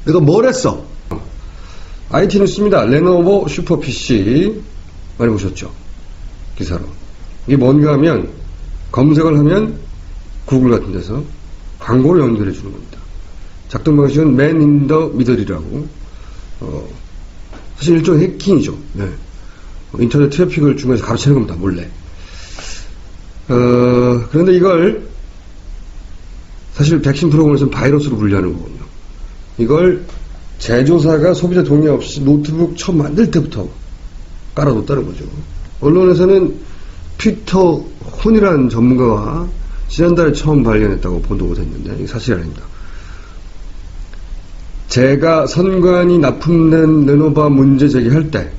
내가 뭘 했어? IT 뉴스입니다. 레노버 슈퍼 PC 많이 보셨죠? 기사로. 이게 뭔가 하면 검색을 하면 구글 같은 데서 광고를 연결해 주는 겁니다. 작동 방식은 맨 인 더 미들이라고 사실 일종의 해킹이죠. 네. 인터넷 트래픽을 중간에서 가로채는 겁니다. 몰래. 그런데 이걸 사실 백신 프로그램에서는 바이러스로 분류하는 거거든요. 이걸 제조사가 소비자 동의 없이 노트북 처음 만들 때부터 깔아뒀다는 거죠. 언론에서는 피터 혼이라는 전문가가 지난달에 처음 발견했다고 보도가 됐는데 이게 사실이 아닙니다. 제가 선관위 납품된 레노바 문제 제기할 때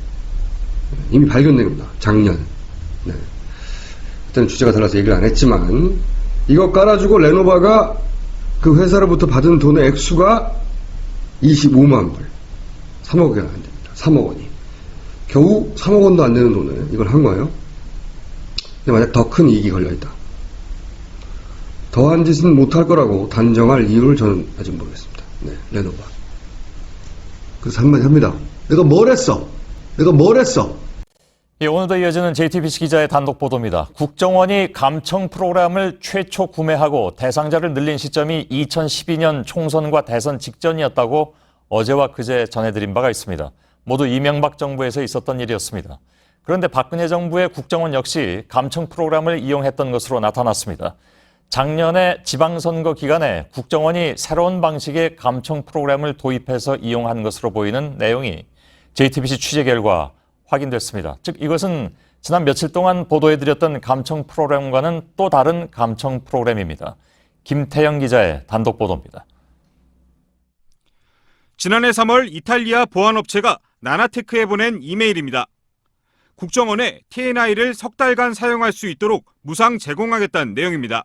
이미 발견된 겁니다. 작년. 네. 그때는 주제가 달라서 얘기를 안 했지만 이거 깔아주고 레노바가 그 회사로부터 받은 돈의 액수가 25만 불. 3억 원이 안 됩니다. 3억 원이. 겨우 3억 원도 안 되는 돈을 이걸 한 거예요. 근데 만약 더 큰 이익이 걸려있다. 더한 짓은 못할 거라고 단정할 이유를 저는 아직 모르겠습니다. 네, 레노바. 그래서 한마디 합니다. 내가 뭘 했어? 내가 뭘 했어? 예, 오늘도 이어지는 JTBC 기자의 단독 보도입니다. 국정원이 감청 프로그램을 최초 구매하고 대상자를 늘린 시점이 2012년 총선과 대선 직전이었다고 어제와 그제 전해드린 바가 있습니다. 모두 이명박 정부에서 있었던 일이었습니다. 그런데 박근혜 정부의 국정원 역시 감청 프로그램을 이용했던 것으로 나타났습니다. 작년에 지방선거 기간에 국정원이 새로운 방식의 감청 프로그램을 도입해서 이용한 것으로 보이는 내용이 JTBC 취재 결과 확인됐습니다. 즉 이것은 지난 며칠 동안 보도해드렸던 감청 프로그램과는 또 다른 감청 프로그램입니다. 김태영 기자의 단독 보도입니다. 지난해 3월 이탈리아 보안업체가 나나테크에 보낸 이메일입니다. 국정원에 TNI를 석 달간 사용할 수 있도록 무상 제공하겠다는 내용입니다.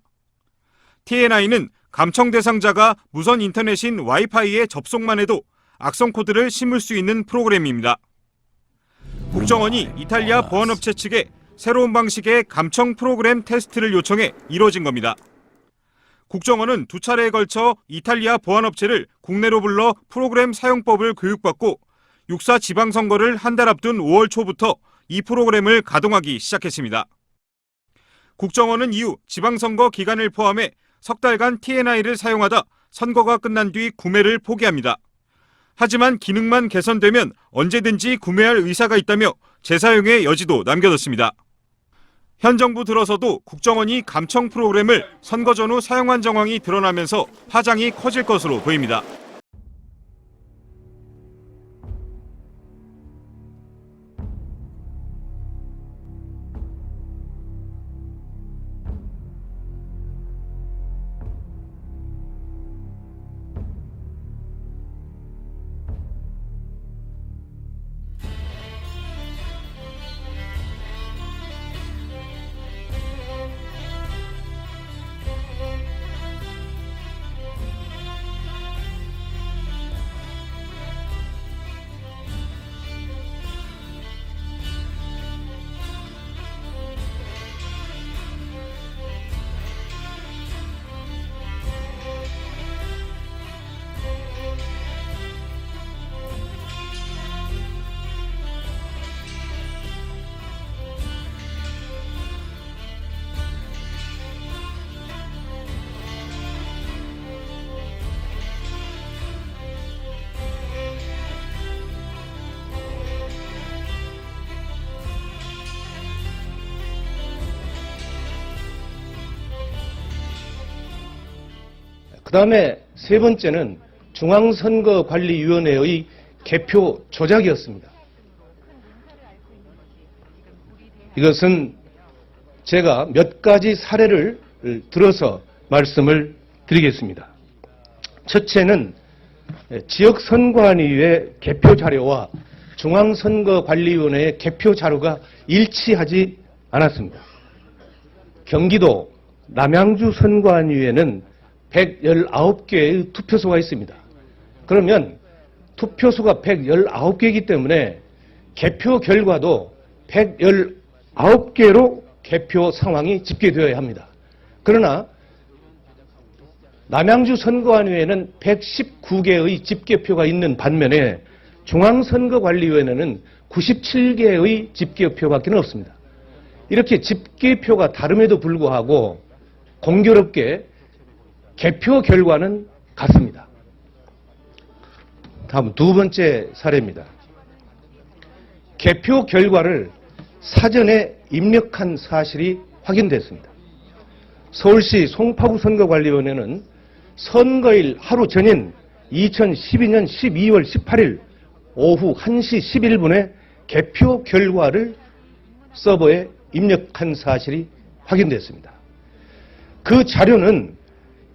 TNI는 감청 대상자가 무선 인터넷인 와이파이에 접속만 해도 악성 코드를 심을 수 있는 프로그램입니다. 국정원이 이탈리아 보안업체 측에 새로운 방식의 감청 프로그램 테스트를 요청해 이뤄진 겁니다. 국정원은 두 차례에 걸쳐 이탈리아 보안업체를 국내로 불러 프로그램 사용법을 교육받고 6.4 지방선거를 한 달 앞둔 5월 초부터 이 프로그램을 가동하기 시작했습니다. 국정원은 이후 지방선거 기간을 포함해 석 달간 TNI를 사용하다 선거가 끝난 뒤 구매를 포기합니다. 하지만 기능만 개선되면 언제든지 구매할 의사가 있다며 재사용의 여지도 남겨뒀습니다. 현 정부 들어서도 국정원이 감청 프로그램을 선거 전후 사용한 정황이 드러나면서 파장이 커질 것으로 보입니다. 그 다음에 세 번째는 중앙선거관리위원회의 개표 조작이었습니다. 이것은 제가 몇 가지 사례를 들어서 말씀을 드리겠습니다. 첫째는 지역선관위의 개표 자료와 중앙선거관리위원회의 개표 자료가 일치하지 않았습니다. 경기도 남양주 선관위에는 119개의 투표소가 있습니다. 그러면 투표소가 119개이기 때문에 개표 결과도 119개로 개표 상황이 집계되어야 합니다. 그러나 남양주 선거관위원회는 119개의 집계표가 있는 반면에 중앙선거관리위원회는 97개의 집계표밖에 없습니다. 이렇게 집계표가 다름에도 불구하고 공교롭게 개표 결과는 같습니다. 다음 두 번째 사례입니다. 개표 결과를 사전에 입력한 사실이 확인됐습니다. 서울시 송파구 선거관리위원회는 선거일 하루 전인 2012년 12월 18일 오후 1시 11분에 개표 결과를 서버에 입력한 사실이 확인됐습니다. 그 자료는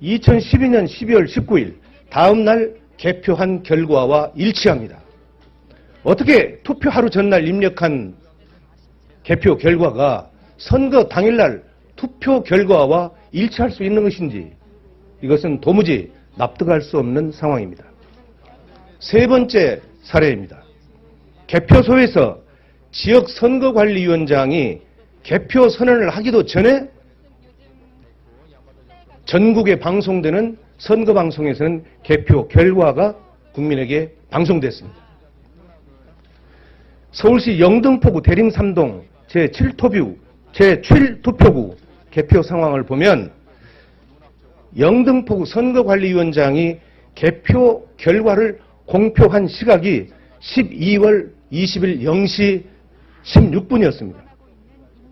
2012년 12월 19일 다음 날 개표한 결과와 일치합니다. 어떻게 투표 하루 전날 입력한 개표 결과가 선거 당일날 투표 결과와 일치할 수 있는 것인지 이것은 도무지 납득할 수 없는 상황입니다. 세 번째 사례입니다. 개표소에서 지역선거관리위원장이 개표 선언을 하기도 전에 전국에 방송되는 선거방송에서는 개표 결과가 국민에게 방송됐습니다. 서울시 영등포구 대림삼동 제7투표구 개표 상황을 보면 영등포구 선거관리위원장이 개표 결과를 공표한 시각이 12월 20일 0시 16분이었습니다.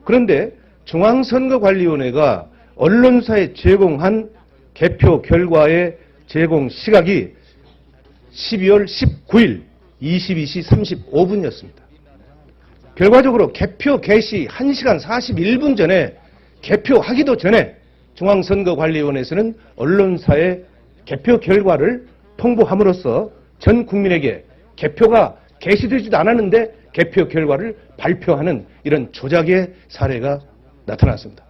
그런데 중앙선거관리위원회가 언론사에 제공한 개표 결과의 제공 시각이 12월 19일 22시 35분이었습니다. 결과적으로 개표 개시 1시간 41분 전에 개표하기도 전에 중앙선거관리위원회에서는 언론사에 개표 결과를 통보함으로써 전 국민에게 개표가 개시되지도 않았는데 개표 결과를 발표하는 이런 조작의 사례가 나타났습니다.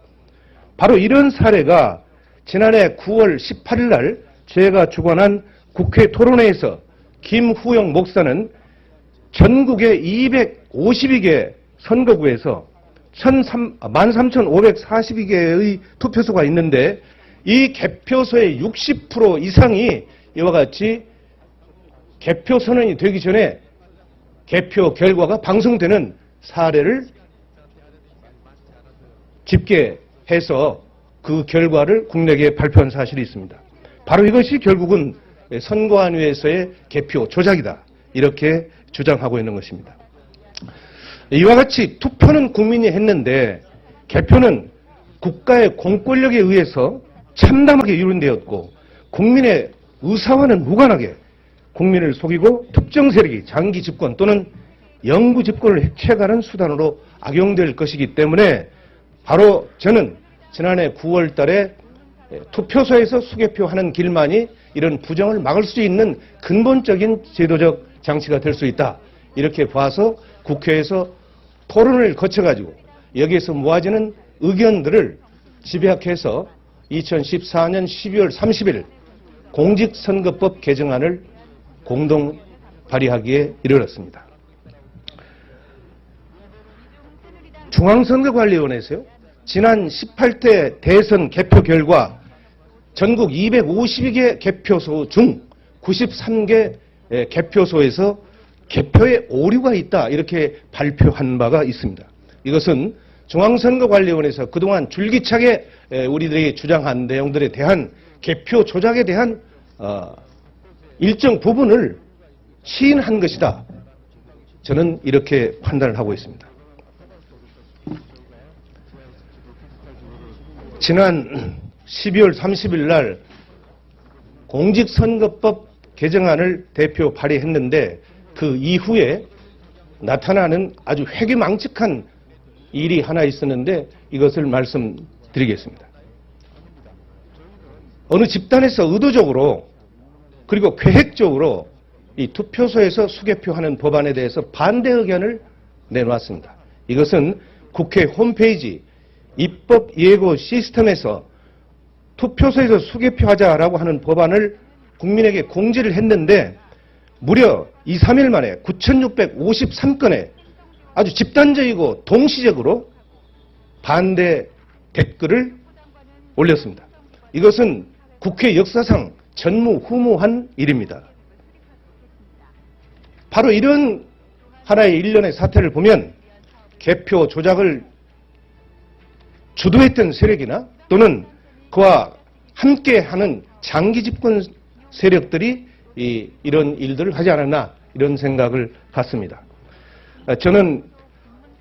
바로 이런 사례가 지난해 9월 18일 날 제가 주관한 국회 토론회에서 김후영 목사는 전국의 252개 선거구에서 13,542개의 투표소가 있는데 이 개표소의 60% 이상이 이와 같이 개표 선언이 되기 전에 개표 결과가 방송되는 사례를 집계해서 그 결과를 국내에 발표한 사실이 있습니다. 바로 이것이 결국은 선거안위에서의 개표 조작이다. 이렇게 주장하고 있는 것입니다. 이와 같이 투표는 국민이 했는데 개표는 국가의 공권력에 의해서 참담하게 이룬되었고 국민의 의사와는 무관하게 국민을 속이고 특정 세력이 장기 집권 또는 영구 집권을 해체하는 수단으로 악용될 것이기 때문에 바로 저는 지난해 9월 달에 투표소에서 수개표하는 길만이 이런 부정을 막을 수 있는 근본적인 제도적 장치가 될 수 있다. 이렇게 봐서 국회에서 토론을 거쳐가지고 여기에서 모아지는 의견들을 집약해서 2014년 12월 30일 공직선거법 개정안을 공동 발의하기에 이르렀습니다. 중앙선거관리위원회에서요. 지난 18대 대선 개표 결과 전국 252개 개표소 중 93개 개표소에서 개표에 오류가 있다 이렇게 발표한 바가 있습니다. 이것은 중앙선거관리위원회에서 그동안 줄기차게 우리들이 주장한 내용들에 대한 개표 조작에 대한 일정 부분을 시인한 것이다. 저는 이렇게 판단을 하고 있습니다. 지난 12월 30일 날 공직선거법 개정안을 대표 발의했는데 그 이후에 나타나는 아주 회귀망측한 일이 하나 있었는데 이것을 말씀드리겠습니다. 어느 집단에서 의도적으로 그리고 계획적으로 이 투표소에서 수개표하는 법안에 대해서 반대 의견을 내놓았습니다. 이것은 국회 홈페이지 입법 예고 시스템에서 투표소에서 수개표하자라고 하는 법안을 국민에게 공지를 했는데 무려 2, 3일 만에 9,653건의 아주 집단적이고 동시적으로 반대 댓글을 올렸습니다. 이것은 국회 역사상 전무후무한 일입니다. 바로 이런 하나의 일련의 사태를 보면 개표 조작을 주도했던 세력이나 또는 그와 함께하는 장기 집권 세력들이 이런 일들을 하지 않았나 이런 생각을 갖습니다. 저는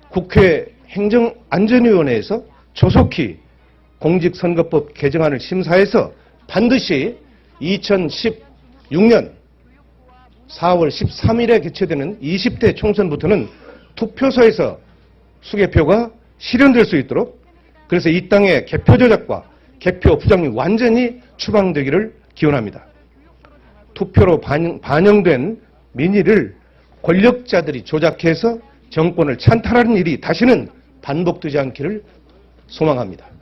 국회 행정안전위원회에서 조속히 공직선거법 개정안을 심사해서 반드시 2016년 4월 13일에 개최되는 20대 총선부터는 투표소에서 수개표가 실현될 수 있도록 그래서 이 땅의 개표 조작과 개표 부정이 완전히 추방되기를 기원합니다. 투표로 반영된 민의를 권력자들이 조작해서 정권을 찬탈하는 일이 다시는 반복되지 않기를 소망합니다.